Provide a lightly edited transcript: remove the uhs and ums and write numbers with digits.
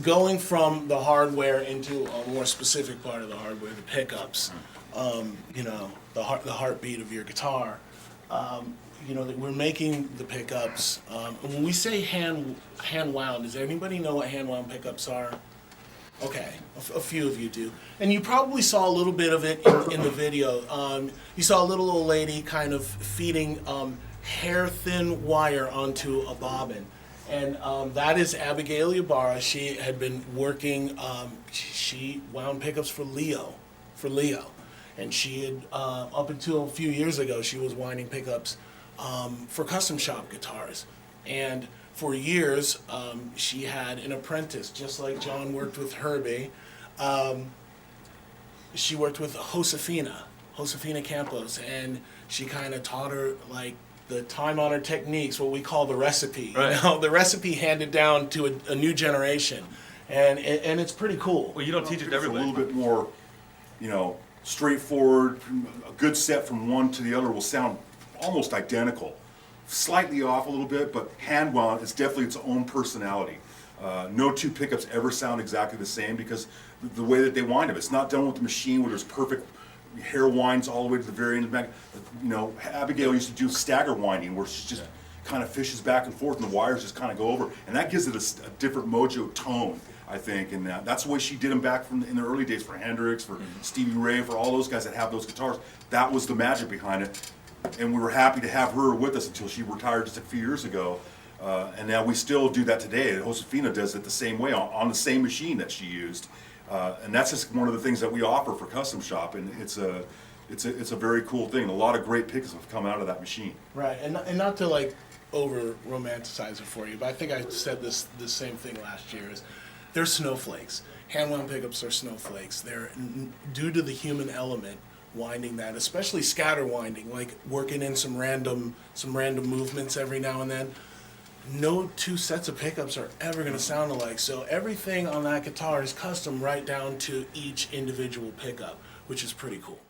going from the hardware into a more specific part of the hardware, the pickups, you know, the heartbeat of your guitar. You know, that we're making the pickups. When we say hand wound, does anybody know what hand wound pickups are? Okay, a few of you do. And you probably saw a little bit of it in the video. You saw a little old lady kind of feeding hair-thin wire onto a bobbin. And that is Abigail Ybarra. She had been working, she wound pickups for Leo. And she had, up until a few years ago, she was winding pickups for custom shop guitars. And for years, she had an apprentice, just like John worked with Herbie. She worked with Josefina Campos, and she kind of taught her like the time-honored techniques, what we call the recipe. Right. You know, the recipe handed down to a new generation, and it's pretty cool. Well, you don't teach it to It's a everybody. little bit more, you know, straightforward. A good set from one to the other will sound almost identical. Slightly off a little bit, but hand wound is definitely its own personality. No two pickups ever sound exactly the same because the way that they wind them. It's not done with the machine where there's perfect hair winds all the way to the very end of the back. You know, Abigail used to do stagger winding where she just kind of fishes back and forth and the wires just kind of go over. And that gives it a different mojo tone, I think. And that's the way she did them back in the early days for Hendrix, for Stevie Ray, for all those guys that have those guitars. That was the magic behind it. And we were happy to have her with us until she retired just a few years ago. And now we still do that today. Josefina does it the same way on the same machine that she used. And that's just one of the things that we offer for Custom Shop, and it's a very cool thing. A lot of great picks have come out of that machine. Right, and not to like over romanticize it for you, but I think I said the same thing last year. Is they're snowflakes. Hand wound pickups are snowflakes. They're due to the human element winding that, especially scatter winding, like working in some random movements every now and then. No two sets of pickups are ever going to sound alike, so everything on that guitar is custom right down to each individual pickup, which is pretty cool.